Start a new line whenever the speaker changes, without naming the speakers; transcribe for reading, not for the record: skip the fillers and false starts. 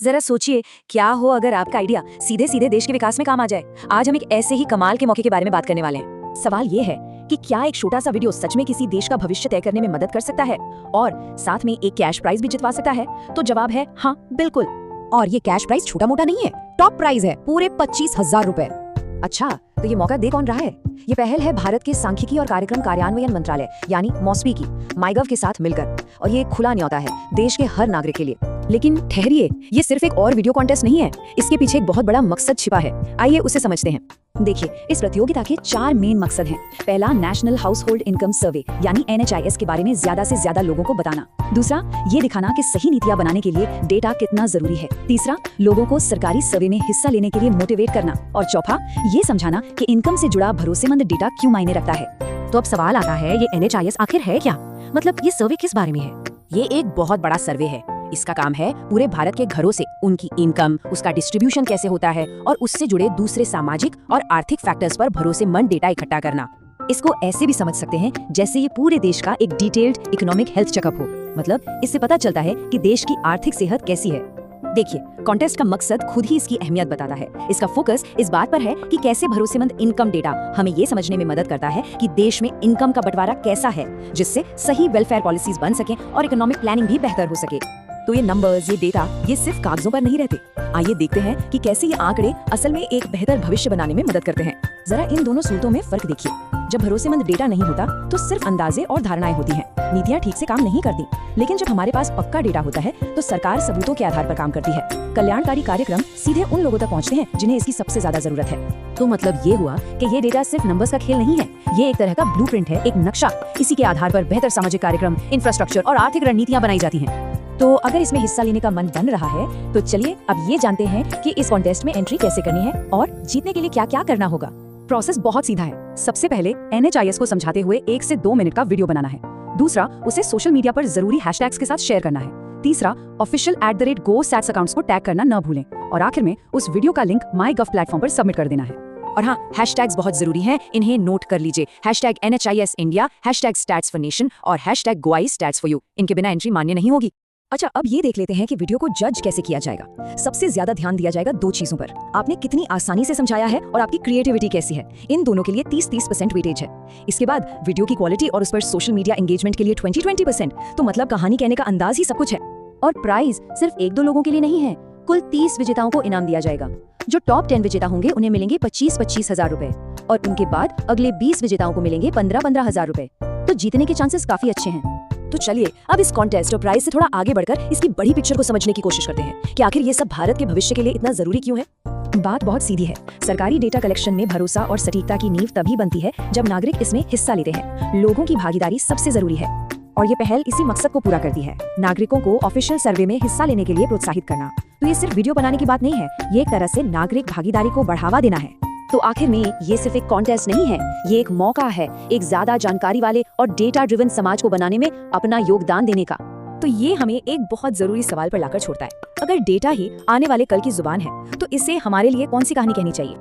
जरा सोचिए, क्या हो अगर आपका आइडिया सीधे सीधे देश के विकास में काम आ जाए। आज हम एक ऐसे ही कमाल के मौके के बारे में बात करने वाले हैं। सवाल ये है कि क्या एक छोटा सा वीडियो सच में किसी देश का भविष्य तय करने में मदद कर सकता है और साथ में एक कैश प्राइज भी जितवा सकता है? तो जवाब है हाँ, बिल्कुल।
और ये कैश प्राइज छोटा मोटा नहीं है, टॉप प्राइज है, पूरे 25,000 रुपए।
अच्छा, तो ये मौका दे कौन रहा है? ये पहल है भारत के सांख्यिकी और कार्यक्रम कार्यान्वयन मंत्रालय यानी मॉस्पी की माईगव के साथ मिलकर, और ये खुला न्योता है देश के हर नागरिक के लिए। लेकिन ठहरिए, ये सिर्फ एक और वीडियो कॉन्टेस्ट नहीं है, इसके पीछे एक बहुत बड़ा मकसद छिपा है। आइए उसे समझते हैं। देखिए, इस प्रतियोगिता के 4 मेन मकसद हैं। पहला, नेशनल हाउस होल्ड इनकम सर्वे यानी NHIS के बारे में ज्यादा से ज्यादा लोगों को बताना। दूसरा, ये दिखाना कि सही नीतियां बनाने के लिए डेटा कितना जरूरी है। तीसरा, लोगों को सरकारी सर्वे में हिस्सा लेने के लिए मोटिवेट करना। और चौथा, ये समझाना कि इनकम से जुड़ा भरोसेमंद डेटा क्यों मायने रखता है।
तो अब सवाल आता है, ये NHIS आखिर है क्या? मतलब ये सर्वे किस बारे में है? ये एक बहुत बड़ा सर्वे है। इसका काम है पूरे भारत के घरों से उनकी इनकम, उसका डिस्ट्रीब्यूशन कैसे होता है और उससे जुड़े दूसरे सामाजिक और आर्थिक फैक्टर्स पर भरोसेमंद डेटा इकट्ठा करना।
इसको ऐसे भी समझ सकते हैं जैसे ये पूरे देश का एक डिटेल्ड इकोनॉमिक हेल्थ चेकअप हो। मतलब इससे पता चलता है कि देश की आर्थिक सेहत कैसी है। देखिए, कॉन्टेस्ट का मकसद खुद ही इसकी अहमियत बताता है। इसका फोकस इस बात पर है कि कैसे भरोसेमंद इनकम डेटा हमें ये समझने में मदद करता है कि देश में इनकम का बंटवारा कैसा है, जिससे सही वेलफेयर पॉलिसीज बन सके और इकोनॉमिक प्लानिंग भी बेहतर हो सके। तो ये नंबर्स, ये डेटा, ये सिर्फ कागजों पर नहीं रहते। आइए देखते हैं कि कैसे ये आंकड़े असल में एक बेहतर भविष्य बनाने में मदद करते हैं। जरा इन दोनों सूरतों में फर्क देखिए। जब भरोसेमंद डेटा नहीं होता तो सिर्फ अंदाजे और धारणाएं होती हैं, नीतियां ठीक से काम नहीं करती। लेकिन जब हमारे पास पक्का डेटा होता है तो सरकार सबूतों के आधार पर काम करती है। कल्याणकारी कार्यक्रम सीधे उन लोगों तक पहुंचते हैं जिन्हें इसकी सबसे ज्यादा जरूरत है। तो मतलब ये हुआ कि ये डेटा सिर्फ नंबर्स का खेल नहीं है, ये एक तरह का ब्लूप्रिंट है, एक नक्शा। इसी के आधार पर बेहतर सामाजिक कार्यक्रम, इंफ्रास्ट्रक्चर और आर्थिक रणनीतियां बनाई जाती हैं। तो अगर इसमें हिस्सा लेने का मन बन रहा है तो चलिए अब ये जानते हैं कि इस कॉन्टेस्ट में एंट्री कैसे करनी है और जीतने के लिए क्या क्या करना होगा। प्रोसेस बहुत सीधा है। सबसे पहले NHIS को समझाते हुए 1 से 2 मिनट का वीडियो बनाना है। दूसरा, उसे सोशल मीडिया पर जरूरी हैशटैग्स के साथ शेयर करना है। तीसरा, ऑफिशियल @GoStats अकाउंट्स को टैग करना न भूलें। और आखिर में उस वीडियो का लिंक MyGov प्लेटफॉर्म पर सबमिट कर देना है। और हाँ, हैशटैग्स बहुत जरूरी हैं, इन्हें नोट कर लीजिए। #NHIS India, #Stats for Nation और #GoIStatsForYou। इनके बिना एंट्री मान्य नहीं होगी। अच्छा, अब ये देख लेते हैं कि वीडियो को जज कैसे किया जाएगा। सबसे ज्यादा ध्यान दिया जाएगा 2 चीजों पर। आपने कितनी आसानी से समझाया है और आपकी क्रिएटिविटी कैसी है। इन दोनों के लिए 30-30% वेटेज है। इसके बाद वीडियो की क्वालिटी और उस पर सोशल मीडिया एंगेजमेंट के लिए 20-20%। तो मतलब कहानी कहने का अंदाज ही सब कुछ है। और प्राइज सिर्फ 1-2 लोगों के लिए नहीं है, कुल 30 विजेताओं को इनाम दिया जाएगा। जो टॉप 10 विजेता होंगे उन्हें मिलेंगे 25-25 हजार रुपए और उनके बाद अगले 20 विजेताओं को मिलेंगे 15-15 हजार रुपए। तो जीतने के चांसेस काफी अच्छे हैं। तो चलिए अब इस कॉन्टेस्ट और प्राइज से थोड़ा आगे बढ़कर इसकी बड़ी पिक्चर को समझने की कोशिश करते हैं कि आखिर ये सब भारत के भविष्य के लिए इतना जरूरी क्यों है। बात बहुत सीधी है। सरकारी डेटा कलेक्शन में भरोसा और सटीकता की नींव तभी बनती है जब नागरिक इसमें हिस्सा लेते हैं। लोगों की भागीदारी सबसे जरूरी है और ये पहल इसी मकसद को पूरा करती है, नागरिकों को ऑफिशियल सर्वे में हिस्सा लेने के लिए प्रोत्साहित करना। तो ये सिर्फ वीडियो बनाने की बात नहीं है, ये एक तरह से नागरिक भागीदारी को बढ़ावा देना है। तो आखिर में ये सिर्फ एक कॉन्टेस्ट नहीं है, ये एक मौका है एक ज्यादा जानकारी वाले और डेटा ड्रिवन समाज को बनाने में अपना योगदान देने का। तो ये हमें एक बहुत जरूरी सवाल पर लाकर छोड़ता है। अगर डेटा ही आने वाले कल की जुबान है तो इससे हमारे लिए कौन सी कहानी कहनी चाहिए?